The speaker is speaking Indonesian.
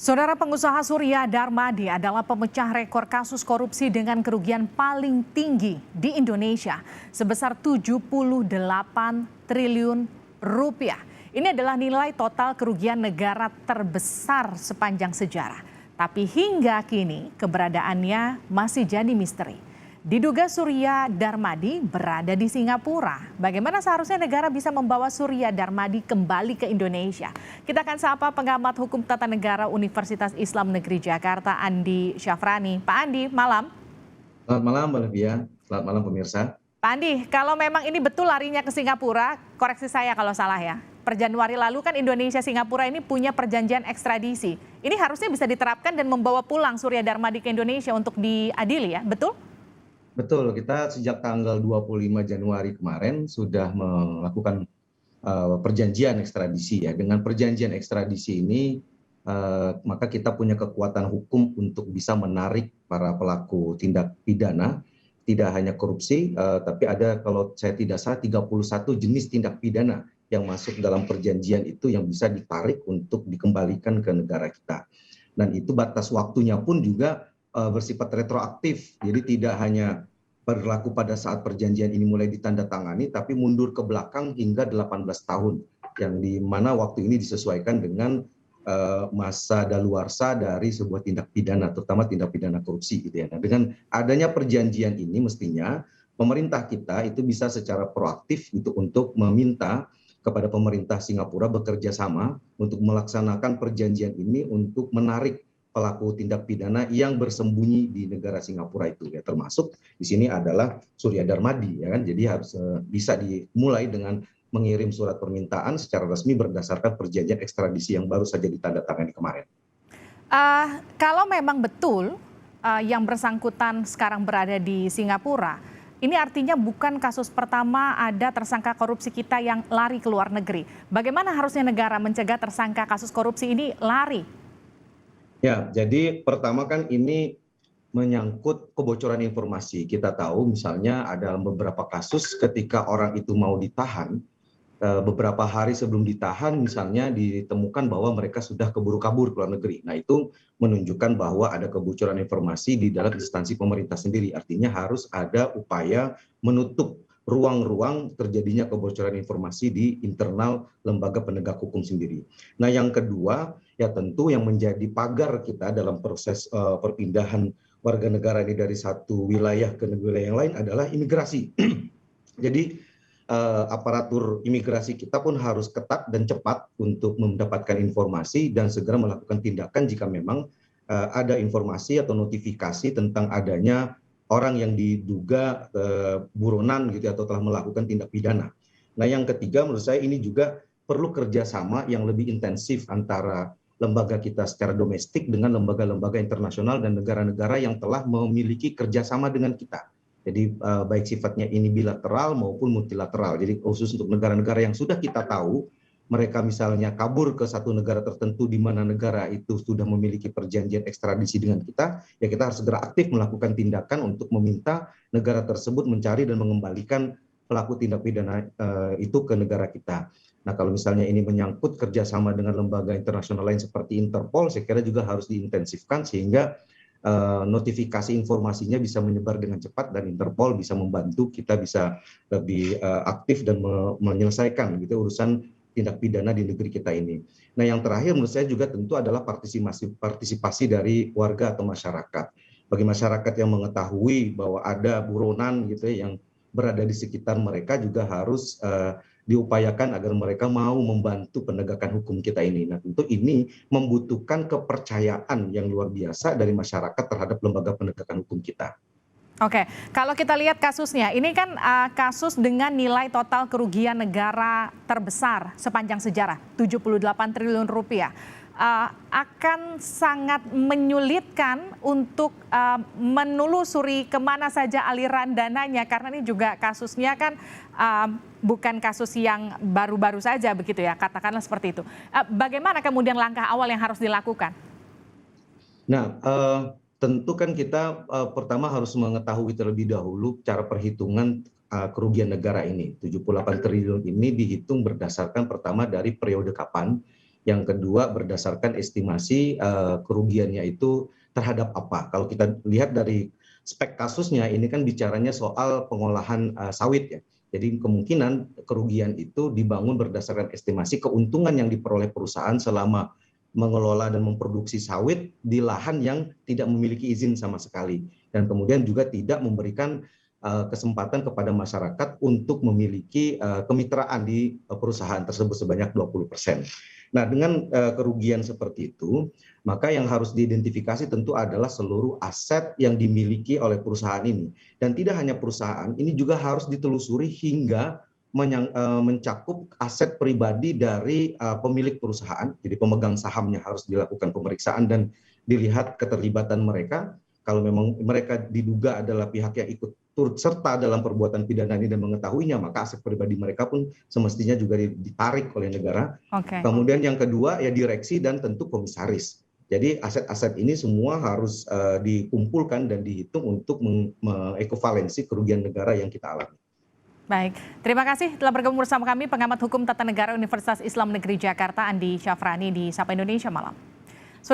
Saudara pengusaha Surya Darmadi adalah pemecah rekor kasus korupsi dengan kerugian paling tinggi di Indonesia sebesar 78 triliun rupiah. Ini adalah nilai total kerugian negara terbesar sepanjang sejarah. Tapi hingga kini keberadaannya masih jadi misteri. Diduga Surya Darmadi berada di Singapura. Bagaimana seharusnya negara bisa membawa Surya Darmadi kembali ke Indonesia? Kita akan sapa pengamat hukum tata negara Universitas Islam Negeri Jakarta, Andi Syafrani. Pak Andi, malam. Selamat malam Mbak Livia, selamat malam pemirsa. Pak Andi, kalau memang ini betul larinya ke Singapura, koreksi saya kalau salah ya. Per Januari lalu kan Indonesia Singapura ini punya perjanjian ekstradisi. Ini harusnya bisa diterapkan dan membawa pulang Surya Darmadi ke Indonesia untuk diadili ya, betul? Betul, kita sejak tanggal 25 Januari kemarin sudah melakukan perjanjian ekstradisi ya. Dengan perjanjian ekstradisi ini maka kita punya kekuatan hukum untuk bisa menarik para pelaku tindak pidana, tidak hanya korupsi, tapi ada kalau saya tidak salah 31 jenis tindak pidana yang masuk dalam perjanjian itu yang bisa ditarik untuk dikembalikan ke negara kita. Dan itu batas waktunya pun juga bersifat retroaktif, jadi tidak hanya berlaku pada saat perjanjian ini mulai ditandatangani, tapi mundur ke belakang hingga 18 tahun, yang di mana waktu ini disesuaikan dengan masa daluarsa dari sebuah tindak pidana, terutama tindak pidana korupsi gitu ya. Nah, dengan adanya perjanjian ini mestinya pemerintah kita itu bisa secara proaktif gitu untuk meminta kepada pemerintah Singapura bekerja sama untuk melaksanakan perjanjian ini untuk menarik pelaku tindak pidana yang bersembunyi di negara Singapura itu ya, termasuk di sini adalah Surya Darmadi ya kan. Jadi harus bisa dimulai dengan mengirim surat permintaan secara resmi berdasarkan perjanjian ekstradisi yang baru saja ditandatangani kemarin. Kalau memang betul yang bersangkutan sekarang berada di Singapura, ini artinya bukan kasus pertama ada tersangka korupsi kita yang lari ke luar negeri. Bagaimana harusnya negara mencegah tersangka kasus korupsi ini lari? Ya, jadi pertama kan ini menyangkut kebocoran informasi. Kita tahu misalnya ada beberapa kasus ketika orang itu mau ditahan, beberapa hari sebelum ditahan misalnya ditemukan bahwa mereka sudah keburu kabur ke luar negeri. Nah, itu menunjukkan bahwa ada kebocoran informasi di dalam instansi pemerintah sendiri. Artinya harus ada upaya menutup ruang-ruang terjadinya kebocoran informasi di internal lembaga penegak hukum sendiri. Nah, yang kedua ya tentu yang menjadi pagar kita dalam proses perpindahan warga negara ini dari satu wilayah ke wilayah yang lain adalah imigrasi. Jadi aparatur imigrasi kita pun harus ketat dan cepat untuk mendapatkan informasi dan segera melakukan tindakan jika memang ada informasi atau notifikasi tentang adanya orang yang diduga buronan gitu atau telah melakukan tindak pidana. Nah, yang ketiga menurut saya ini juga perlu kerjasama yang lebih intensif antara lembaga kita secara domestik dengan lembaga-lembaga internasional dan negara-negara yang telah memiliki kerjasama dengan kita. Jadi baik sifatnya ini bilateral maupun multilateral. Jadi khusus untuk negara-negara yang sudah kita tahu mereka misalnya kabur ke satu negara tertentu di mana negara itu sudah memiliki perjanjian ekstradisi dengan kita, ya kita harus segera aktif melakukan tindakan untuk meminta negara tersebut mencari dan mengembalikan pelaku tindak pidana itu ke negara kita. Nah, kalau misalnya ini menyangkut kerjasama dengan lembaga internasional lain seperti Interpol, saya kira juga harus diintensifkan sehingga notifikasi informasinya bisa menyebar dengan cepat dan Interpol bisa membantu kita bisa lebih aktif dan menyelesaikan gitu urusan tindak pidana di negeri kita ini. Nah, yang terakhir menurut saya juga tentu adalah partisipasi dari warga atau masyarakat. Bagi masyarakat yang mengetahui bahwa ada buronan gitu ya, yang berada di sekitar mereka juga harus diupayakan agar mereka mau membantu penegakan hukum kita ini. Nah, tentu ini membutuhkan kepercayaan yang luar biasa dari masyarakat terhadap lembaga penegakan hukum kita. Oke, kalau kita lihat kasusnya, ini kan kasus dengan nilai total kerugian negara terbesar sepanjang sejarah, 78 triliun rupiah. Akan sangat menyulitkan untuk menelusuri kemana saja aliran dananya, karena ini juga kasusnya kan bukan kasus yang baru-baru saja begitu ya, katakanlah seperti itu. Bagaimana kemudian langkah awal yang harus dilakukan? Nah, tentu kan kita pertama harus mengetahui terlebih dahulu cara perhitungan kerugian negara ini. 78 triliun ini dihitung berdasarkan pertama dari periode kapan, Yang kedua berdasarkan estimasi kerugiannya itu terhadap apa. Kalau kita lihat dari spek kasusnya ini kan bicaranya soal pengolahan sawit ya. Jadi kemungkinan kerugian itu dibangun berdasarkan estimasi keuntungan yang diperoleh perusahaan selama mengelola dan memproduksi sawit di lahan yang tidak memiliki izin sama sekali. Dan kemudian juga tidak memberikan kesempatan kepada masyarakat untuk memiliki kemitraan di perusahaan tersebut sebanyak 20%. Nah, dengan kerugian seperti itu, maka yang harus diidentifikasi tentu adalah seluruh aset yang dimiliki oleh perusahaan ini. Dan tidak hanya perusahaan, ini juga harus ditelusuri hingga mencakup aset pribadi dari pemilik perusahaan. Jadi pemegang sahamnya harus dilakukan pemeriksaan dan dilihat keterlibatan mereka. Kalau memang mereka diduga adalah pihak yang ikut turut serta dalam perbuatan pidana ini dan mengetahuinya, maka aset pribadi mereka pun semestinya juga ditarik oleh negara. Oke. Kemudian yang kedua ya direksi dan tentu komisaris. Jadi aset-aset ini semua harus dikumpulkan dan dihitung untuk mengekuvalensi kerugian negara yang kita alami. Baik, terima kasih telah bergabung bersama kami pengamat hukum tata negara Universitas Islam Negeri Jakarta Andi Syafrani di Sapa Indonesia Malam.